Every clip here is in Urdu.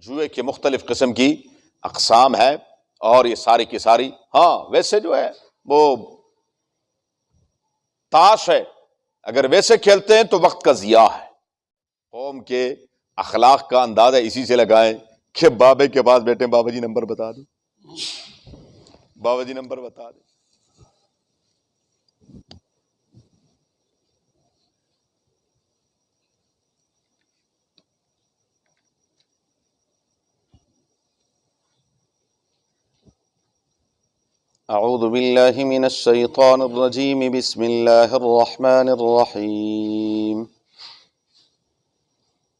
جوئے کی مختلف قسم کی اقسام ہے، اور یہ ساری کی ساری ویسے جو ہے وہ تاش ہے، اگر ویسے کھیلتے ہیں تو وقت کا ضیاع ہے۔ قوم کے اخلاق کا اندازہ اسی سے لگائیں کہ بابے کے پاس بیٹھے، بابا جی نمبر بتا دیں، بابا جی نمبر بتا دیں۔ اعوذ باللہ من الشیطان الرجیم، بسم اللہ الرحمن الرحیم۔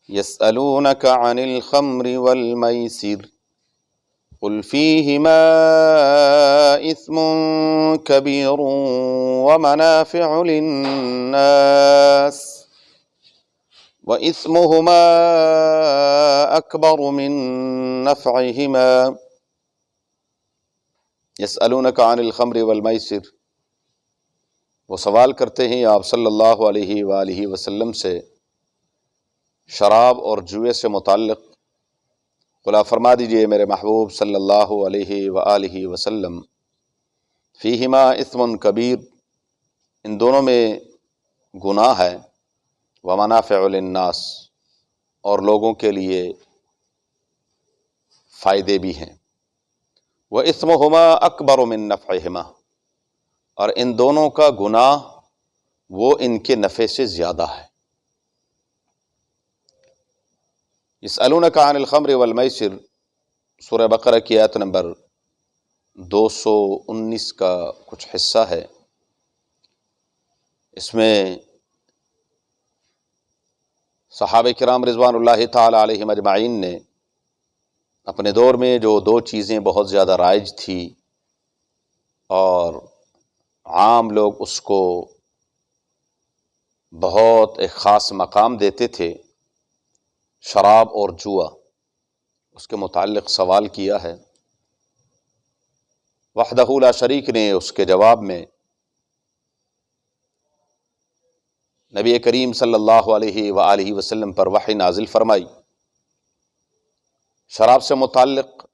یسألونک عن الخمر والمیسر قل فیہما اثم کبیر ومنافع للناس وإثمهما أكبر من نفعهما۔ یسألونک عن الخمر والمیسر، وہ سوال کرتے ہیں آپ صلی اللہ علیہ وآلہ وسلم سے شراب اور جوئے سے متعلق۔ قل فرما دیجئے میرے محبوب صلی اللہ علیہ وآلہ وسلم، فیہما اثم کبیر، ان دونوں میں گناہ ہے، ومنافع للناس، اور لوگوں کے لیے فائدے بھی ہیں، وَإِثْمُهُمَا أَكْبَرُ مِن نَفْعِهِمَا، اور ان دونوں کا گناہ وہ ان کے نفع سے زیادہ ہے۔ يَسْأَلُونَكَ عَنِ الْخَمْرِ وَالْمَيْسِرِ، سورہ بقرہ کی آیت نمبر 219 کا کچھ حصہ ہے۔ اس میں صحابہ کرام رضوان اللہ تعالی علیہم اجمعین نے اپنے دور میں جو دو چیزیں بہت زیادہ رائج تھی اور عام لوگ اس کو بہت ایک خاص مقام دیتے تھے، شراب اور جوا، اس کے متعلق سوال کیا ہے۔ وحدہ لا شریک نے اس کے جواب میں نبی کریم صلی اللہ علیہ وآلہ وسلم پر وحی نازل فرمائی، شراب سے متعلق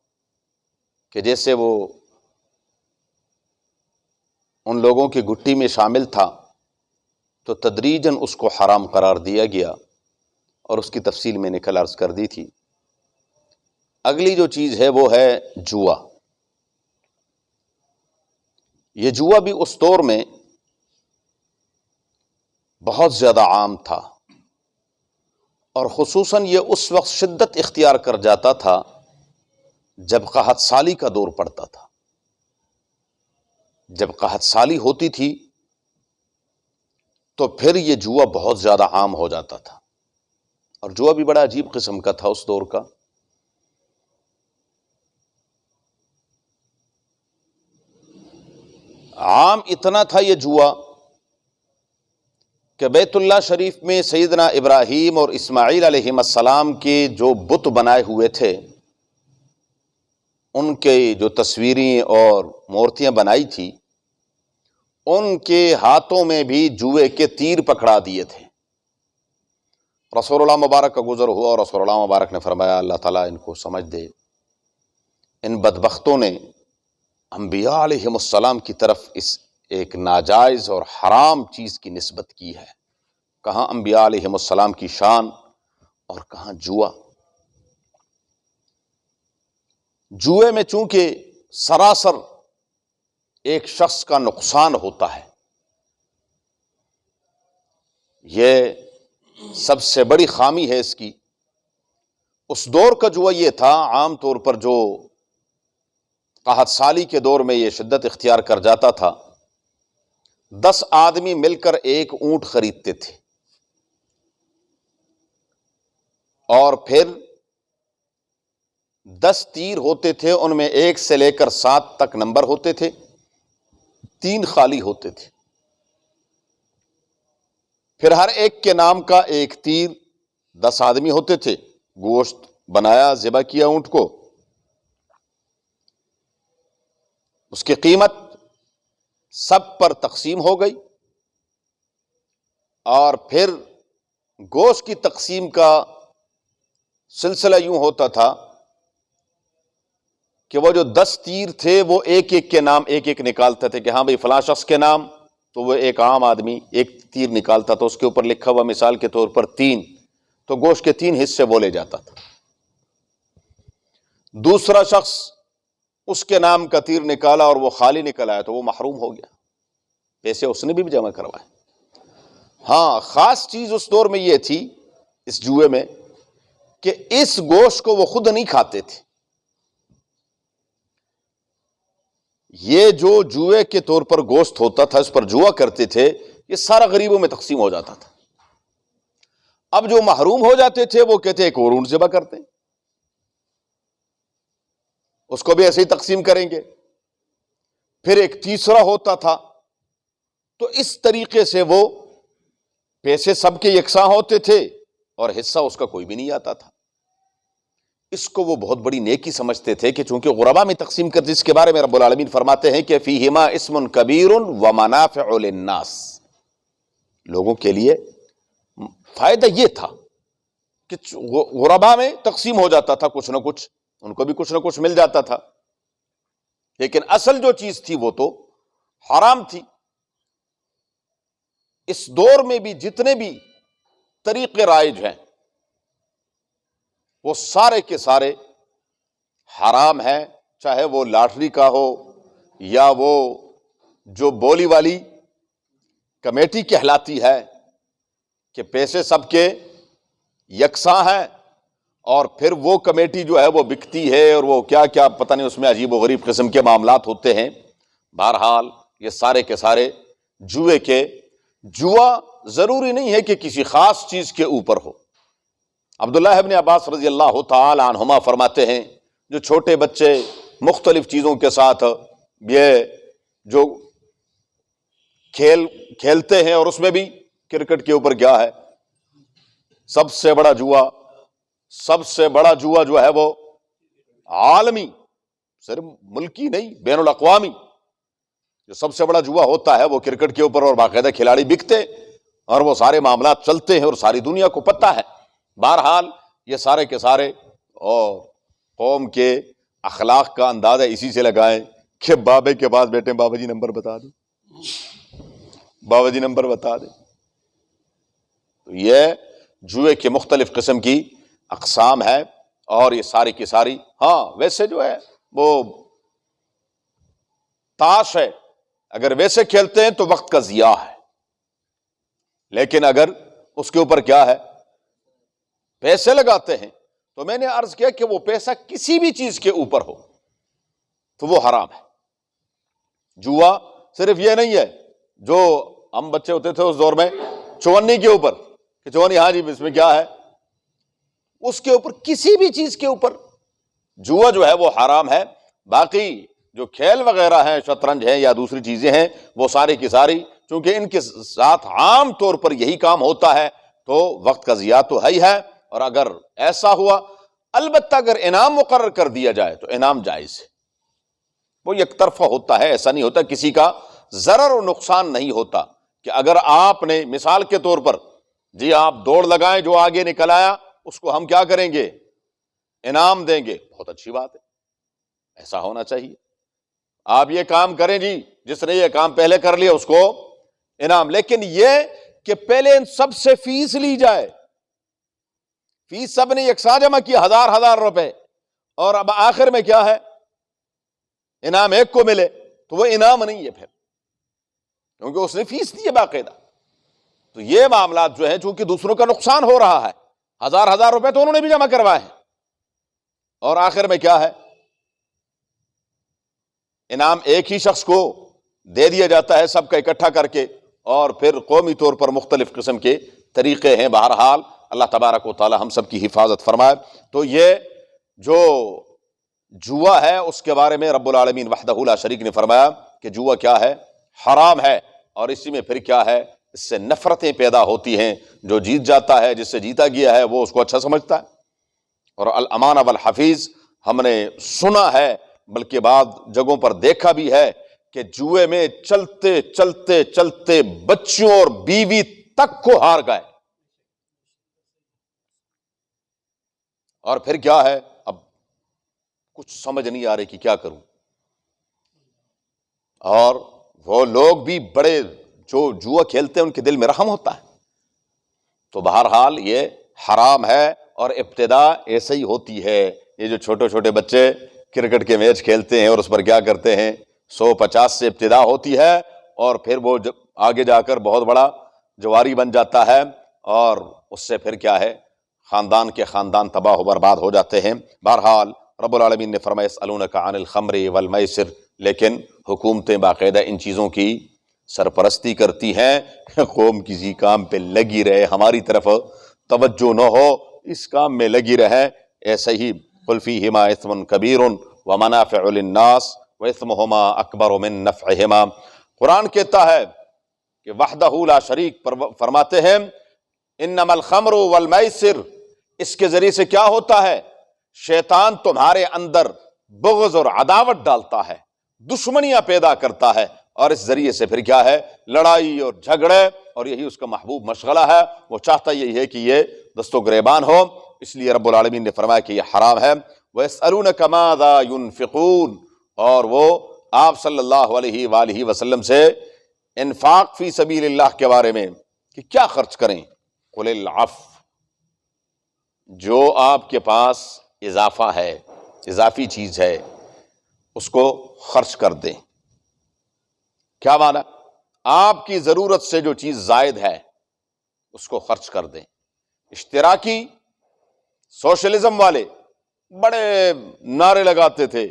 کہ جیسے وہ ان لوگوں کی گٹی میں شامل تھا تو تدریجاً اس کو حرام قرار دیا گیا، اور اس کی تفصیل میں نے کل عرض کر دی تھی۔ اگلی جو چیز ہے وہ ہے جوا۔ یہ جوا بھی اس دور میں بہت زیادہ عام تھا، اور خصوصاً یہ اس وقت شدت اختیار کر جاتا تھا جب قحط سالی کا دور پڑتا تھا۔ جب قحط سالی ہوتی تھی تو پھر یہ جوا بہت زیادہ عام ہو جاتا تھا، اور جوا بھی بڑا عجیب قسم کا تھا اس دور کا۔ عام اتنا تھا یہ جوا کہ بیت اللہ شریف میں سیدنا ابراہیم اور اسماعیل علیہ السلام کے جو بت بنائے ہوئے تھے، ان کے جو تصویریں اور مورتیاں بنائی تھی، ان کے ہاتھوں میں بھی جوئے کے تیر پکڑا دیے تھے۔ رسول اللہ مبارک کا گزر ہوا اور رسول اللہ مبارک نے فرمایا اللہ تعالیٰ ان کو سمجھ دے، ان بدبختوں نے انبیاء علیہ السلام کی طرف اس ایک ناجائز اور حرام چیز کی نسبت کی ہے۔ کہاں انبیاء علیہ السلام کی شان اور کہاں جوا۔ جوئے میں چونکہ سراسر ایک شخص کا نقصان ہوتا ہے، یہ سب سے بڑی خامی ہے اس کی۔ اس دور کا جوا یہ تھا، عام طور پر جو قحط سالی کے دور میں یہ شدت اختیار کر جاتا تھا، 10 آدمی مل کر ایک اونٹ خریدتے تھے، اور پھر 10 تیر ہوتے تھے، ان میں 1 سے لے کر 7 تک نمبر ہوتے تھے، 3 خالی ہوتے تھے۔ پھر ہر ایک کے نام کا ایک تیر، 10 آدمی ہوتے تھے، گوشت بنایا، ذبح کیا اونٹ کو، اس کی قیمت سب پر تقسیم ہو گئی، اور پھر گوشت کی تقسیم کا سلسلہ یوں ہوتا تھا کہ وہ جو 10 تیر تھے وہ ایک ایک کے نام ایک ایک نکالتے تھے کہ ہاں بھائی فلاں شخص کے نام، تو وہ ایک عام آدمی ایک تیر نکالتا تھا، اس کے اوپر لکھا ہوا مثال کے طور پر 3، تو گوشت کے 3 حصے وہ لے جاتا تھا۔ دوسرا شخص اس کے نام کا تیر نکالا اور وہ خالی نکل آیا تو وہ محروم ہو گیا، پیسے اس نے بھی جمع کروائے۔ ہاں، خاص چیز اس دور میں یہ تھی اس جوئے میں کہ اس گوشت کو وہ خود نہیں کھاتے تھے، یہ جو جوئے کے طور پر گوشت ہوتا تھا اس پر جوا کرتے تھے، یہ سارا غریبوں میں تقسیم ہو جاتا تھا۔ اب جو محروم ہو جاتے تھے وہ کہتے ایک اور اونٹ ذبح کرتے ہیں، اس کو بھی ایسے ہی تقسیم کریں گے۔ پھر ایک تیسرا ہوتا تھا، تو اس طریقے سے وہ پیسے سب کے یکساں ہوتے تھے اور حصہ اس کا کوئی بھی نہیں آتا تھا۔ اس کو وہ بہت بڑی نیکی سمجھتے تھے کہ چونکہ غربا میں تقسیم کر، جس کے بارے میں رب العالمین فرماتے ہیں کہ فیہما اسم کبیر ومنافع للناس، لوگوں کے لیے فائدہ یہ تھا کہ غربا میں تقسیم ہو جاتا تھا، کچھ نہ کچھ ان کو بھی کچھ نہ کچھ مل جاتا تھا، لیکن اصل جو چیز تھی وہ تو حرام تھی۔ اس دور میں بھی جتنے بھی طریقے رائج ہیں وہ سارے کے سارے حرام ہیں، چاہے وہ لاٹری کا ہو یا وہ جو بولی والی کمیٹی کہلاتی ہے کہ پیسے سب کے یکساں ہیں، اور پھر وہ کمیٹی جو ہے وہ بکتی ہے اور وہ کیا کیا پتہ نہیں اس میں عجیب و غریب قسم کے معاملات ہوتے ہیں۔ بہرحال یہ سارے کے سارے جوئے کے، جوا ضروری نہیں ہے کہ کسی خاص چیز کے اوپر ہو۔ عبداللہ ابن عباس رضی اللہ تعالی عنہما فرماتے ہیں جو چھوٹے بچے مختلف چیزوں کے ساتھ یہ جو کھیل کھیلتے ہیں، اور اس میں بھی کرکٹ کے اوپر کیا ہے سب سے بڑا جوا جو ہے وہ عالمی، صرف ملکی نہیں بین الاقوامی، جو سب سے بڑا جوا ہوتا ہے وہ کرکٹ کے اوپر، اور باقاعدہ کھلاڑی بکتے اور وہ سارے معاملات چلتے ہیں اور ساری دنیا کو پتہ ہے۔ بہرحال یہ سارے کے سارے اور قوم کے اخلاق کا اندازہ اسی سے لگائیں کہ بابے کے پاس بیٹھے، بابا جی نمبر بتا دیں، بابا جی نمبر بتا دیں۔ تو یہ جوئے کے مختلف قسم کی اقسام ہے، اور یہ ساری کی ساری، ہاں ویسے جو ہے وہ تاش ہے، اگر ویسے کھیلتے ہیں تو وقت کا ضیاع ہے، لیکن اگر اس کے اوپر کیا ہے پیسے لگاتے ہیں، تو میں نے عرض کیا کہ وہ پیسہ کسی بھی چیز کے اوپر ہو تو وہ حرام ہے۔ جوا صرف یہ نہیں ہے جو ہم بچے ہوتے تھے اس دور میں چونی کے اوپر کہ چونی، ہاں جی اس میں کیا ہے، اس کے اوپر کسی بھی چیز کے اوپر جوا جو ہے وہ حرام ہے۔ باقی جو کھیل وغیرہ ہیں، شطرنج ہے یا دوسری چیزیں ہیں، وہ ساری کی ساری چونکہ ان کے ساتھ عام طور پر یہی کام ہوتا ہے تو وقت کا ضیاع تو ہے ہی ہے۔ اور اگر ایسا ہوا، البتہ اگر انعام مقرر کر دیا جائے تو انعام جائز ہے، وہ یک طرفہ ہوتا ہے، ایسا نہیں ہوتا، کسی کا ضرر و نقصان نہیں ہوتا کہ اگر آپ نے مثال کے طور پر جی آپ دوڑ لگائیں، جو آگے نکل آیا اس کو ہم کیا کریں گے، انعام دیں گے، بہت اچھی بات ہے، ایسا ہونا چاہیے۔ آپ یہ کام کریں جی، جس نے یہ کام پہلے کر لیا اس کو انعام، لیکن یہ کہ پہلے ان سب سے فیس لی جائے، فیس سب نے یکساں جمع کیا، ہزار روپے، اور اب آخر میں کیا ہے انعام ایک کو ملے، تو وہ انعام نہیں ہے پھر، کیونکہ اس نے فیس دی ہے باقاعدہ۔ تو یہ معاملات جو ہیں چونکہ دوسروں کا نقصان ہو رہا ہے، ہزار روپے تو انہوں نے بھی جمع کروائے ہیں، اور آخر میں کیا ہے انعام ایک ہی شخص کو دے دیا جاتا ہے سب کا اکٹھا کر کے، اور پھر قومی طور پر مختلف قسم کے طریقے ہیں۔ بہرحال اللہ تبارک و تعالی ہم سب کی حفاظت فرمائے۔ تو یہ جو جوا ہے اس کے بارے میں رب العالمین وحدہ لا شریک نے فرمایا کہ جوا کیا ہے، حرام ہے، اور اسی میں پھر کیا ہے، اس سے نفرتیں پیدا ہوتی ہیں، جو جیت جاتا ہے، جس سے جیتا گیا ہے وہ اس کو اچھا سمجھتا ہے۔ اور الامان والحفیظ ہم نے سنا ہے، بلکہ بعض جگہوں پر دیکھا بھی ہے کہ جوئے میں چلتے چلتے چلتے بچوں اور بیوی تک کو ہار گئے، اور پھر کیا ہے، اب کچھ سمجھ نہیں آ رہی کہ کیا کروں. اور وہ لوگ بھی بڑے جو جوا کھیلتے ہیں ان کے دل میں رحم ہوتا ہے. تو بہرحال یہ حرام ہے اور ابتدا ایسے ہی ہوتی ہے. یہ جو چھوٹے چھوٹے بچے کرکٹ کے میچ کھیلتے ہیں اور اس پر کیا کرتے ہیں, 150 سے ابتدا ہوتی ہے اور پھر وہ آگے جا کر بہت بڑا جواری بن جاتا ہے اور اس سے پھر کیا ہے, خاندان کے خاندان تباہ و برباد ہو جاتے ہیں. بہرحال رب العالمین نے فرمایا یسألونک عن الخمر والمیسر, لیکن حکومتیں باقاعدہ ان چیزوں کی سرپرستی کرتی ہیں. قوم کسی کام پہ لگی رہے, ہماری طرف توجہ نہ ہو, اس کام میں لگی رہے. ایسے ہی قل فیہما اثم کبیر ومنافع للناس واثمہما اکبر من نفعہما. قرآن کہتا ہے کہ وحدہ لا شریک فرماتے ہیں انما الخمر والمیسر, اس کے ذریعے سے کیا ہوتا ہے, شیطان تمہارے اندر بغض اور عداوت ڈالتا ہے, دشمنیاں پیدا کرتا ہے, اور اس ذریعے سے پھر کیا ہے, لڑائی اور جھگڑے, اور یہی اس کا محبوب مشغلہ ہے. وہ چاہتا یہی ہے کہ یہ دست و گریبان ہو, اس لیے رب العالمین نے فرمایا کہ یہ حرام ہے. وَيَسْأَلُونَكَ مَاذَا يُنْفِقُونَ, اور وہ آپ صلی اللہ علیہ وآلہ وسلم سے انفاق فی سبیل اللہ کے بارے میں کہ کیا خرچ کریں. قُلِ الْعَفْوَ, جو آپ کے پاس اضافہ ہے, اضافی چیز ہے, اس کو خرچ کر دیں. کیا معنی؟ آپ کی ضرورت سے جو چیز زائد ہے اس کو خرچ کر دیں. اشتراکی سوشلزم والے بڑے نعرے لگاتے تھے,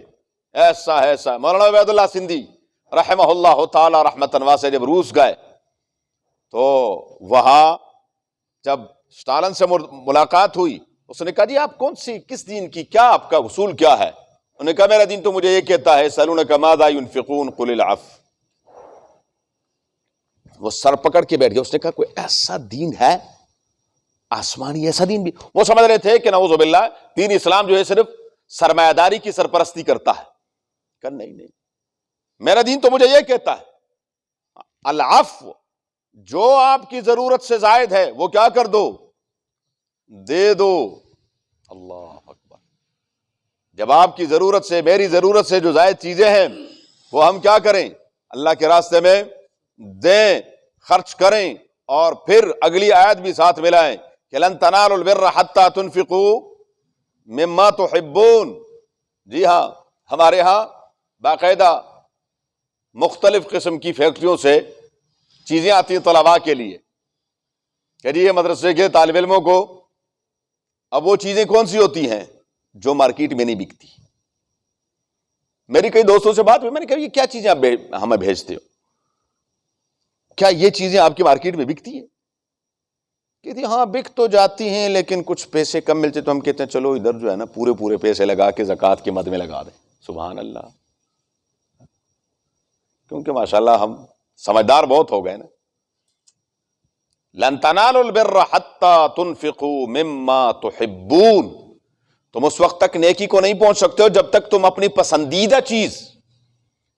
ایسا ایسا. مولانا عبید اللہ سندھی رحمہ اللہ تعالی رحمتاً واسعہ جب روس گئے تو وہاں جب اسٹالن سے ملاقات ہوئی, اس نے کہا جی آپ کون سی کس دین کی, کیا آپ کا اصول کیا ہے؟ انہوں نے کہا میرا دین تو مجھے یہ کہتا ہے یسألونک ماذا ينفقون قل العفو. وہ سر پکڑ کے بیٹھ گیا. اس نے کہا کوئی ایسا دین ہے آسمانی, ایسا دین بھی؟ وہ سمجھ رہے تھے کہ نعوذ باللہ دین اسلام جو ہے صرف سرمایہ داری کی سرپرستی کرتا ہے. کہ نہیں, میرا دین تو مجھے یہ کہتا ہے العفو, جو آپ کی ضرورت سے زائد ہے وہ کیا کر دو, دے دو. اللہ اکبر. جب آپ کی ضرورت سے, میری ضرورت سے جو زائد چیزیں ہیں وہ ہم کیا کریں, اللہ کے راستے میں دیں, خرچ کریں. اور پھر اگلی آیت بھی ساتھ ملائیں کہ لن تنالوا البر حتى تنفقوا مما تحبون. جی ہاں, ہمارے ہاں باقاعدہ مختلف قسم کی فیکٹریوں سے چیزیں آتی ہیں طلباء کے لیے کہ جی یہ مدرسے کے طالب علموں کو. اب وہ چیزیں کون سی ہوتی ہیں جو مارکیٹ میں نہیں بکتی. میری کئی دوستوں سے بات ہوئی, میں نے کہا یہ کیا چیزیں آپ ہمیں بھیجتے ہو, کیا یہ چیزیں آپ کی مارکیٹ میں بکتی ہیں؟ کہتی ہاں بک تو جاتی ہیں لیکن کچھ پیسے کم ملتے, تو ہم کہتے ہیں چلو ادھر جو ہے نا پورے پیسے لگا کے زکوٰۃ کی مد میں لگا دیں. سبحان اللہ. کیونکہ ماشاءاللہ ہم سمجھدار بہت ہو گئے نا. لن تنالوا البر حتى تنفقوا مما تحبون, تم اس وقت تک نیکی کو نہیں پہنچ سکتے ہو جب تک تم اپنی پسندیدہ چیز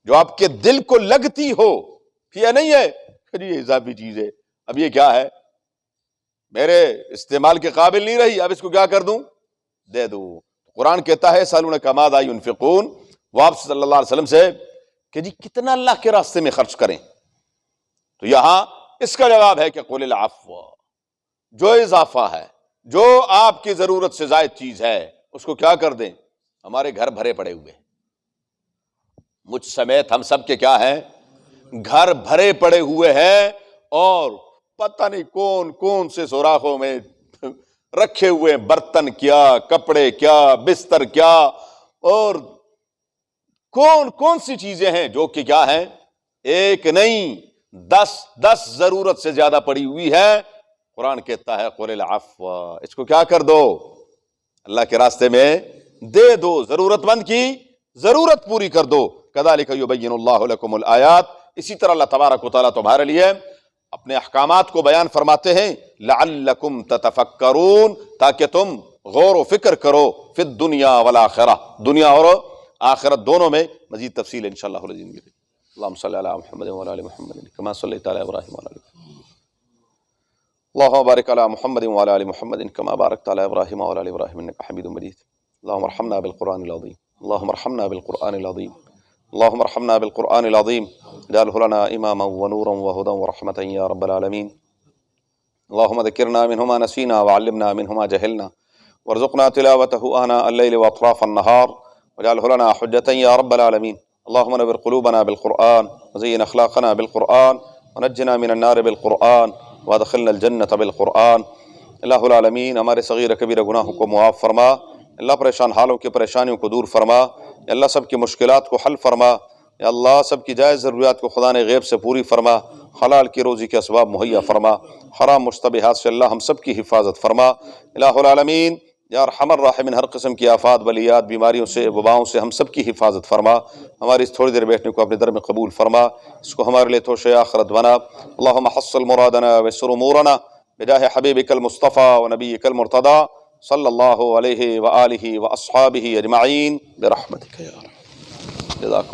جو آپ کے دل کو لگتی ہو, یہ نہیں ہے یہ اضافی چیز ہے, اب یہ کیا ہے, میرے استعمال کے قابل نہیں رہی, اب اس کو کیا کر دوں, دے دوں. قرآن کہتا ہے یسألونک ماذا ينفقون, وہ آپ صلی اللہ علیہ وسلم سے کہ جی کتنا اللہ کے راستے میں خرچ کریں. تو یہاں اس کا جواب ہے کہ قل العفو, جو اضافہ ہے, جو آپ کی ضرورت سے زائد چیز ہے اس کو کیا کر دیں. ہمارے گھر بھرے پڑے ہوئے, مجھ سمیت ہم سب کے کیا ہیں, گھر بھرے پڑے ہوئے ہیں, اور پتہ نہیں کون کون سے سوراخوں میں رکھے ہوئے برتن کیا, کپڑے کیا, بستر کیا, اور کون کون سی چیزیں ہیں جو کہ کیا ہیں, ایک نہیں 10 ضرورت سے زیادہ پڑی ہوئی ہے. قرآن کہتا ہے قل العفو, اس کو کیا کر دو, اللہ کے راستے میں دے دو, ضرورت مند کی ضرورت پوری کر دو. کذالک یبین اللہ لکم الآیات, اسی طرح اللہ تبارک و تعالیٰ تمہارے لیے اپنے احکامات کو بیان فرماتے ہیں. لعلکم تتفکرون, تاکہ تم غور و فکر کرو, فی الدنیا والآخرہ, دنیا اور آخرت دونوں میں مزید تفصیل انشاءاللہ العزیز. اللہم صلی علی محمد وعلی آل محمد کما صلیت علی ابراہیم وعلی آل ابراہیم. اللہم بارک علی محمد وعلی آل محمد کما بارکت علی ابراہیم وعلی آل ابراہیم انک حمید مجید. اللہم ارحمنا بالقرآن العظیم. اللهم ارحمنا بالقرآن العظيم اللهم ارحمنا بالقرآن العظيم اجعله لنا إماما ونورا وهدى ورحمة يا رب العالمين. اللهم ذكرنا منه ما نسينا وعلمنا منه ما جهلنا وارزقنا تلاوته آناء الليل وأطراف النهار واجعله لنا حجة يا رب العالمين. اللهم نور قلوبنا بالقرآن وزين أخلاقنا بالقرآن ونجنا من النار بالقرآن وادخلنا الجنة بالقرآن. اللہ العالمین ہمارے صغیر کبیرہ گناہوں کو معاف فرما. اللہ پریشان حالوں کی پریشانیوں کو دور فرما. اللہ سب کی مشکلات کو حل فرما. یا اللہ سب کی جائز ضروریات کو خدا نے غیب سے پوری فرما. حلال کی روزی کے اسباب مہیا فرما. حرام مشتبہات سے اللہ ہم سب کی حفاظت فرما. الہ العالمین یا ارحم الراحمین ہر قسم کی آفات بلیات بیماریوں سے وباؤں سے ہم سب کی حفاظت فرما. ہماری اس تھوڑی دیر بیٹھنے کو اپنے در میں قبول فرما. اس کو ہمارے لیے توشہ آخرت بنا. اللہم حصل مرادنا ویسر امورنا بجاہ حبیبک المصطفیٰ و نبیک المرتضیٰ صلی اللہ علیہ وآلہ واصحابہ اجمعین برحمتک یا رب. جزاکم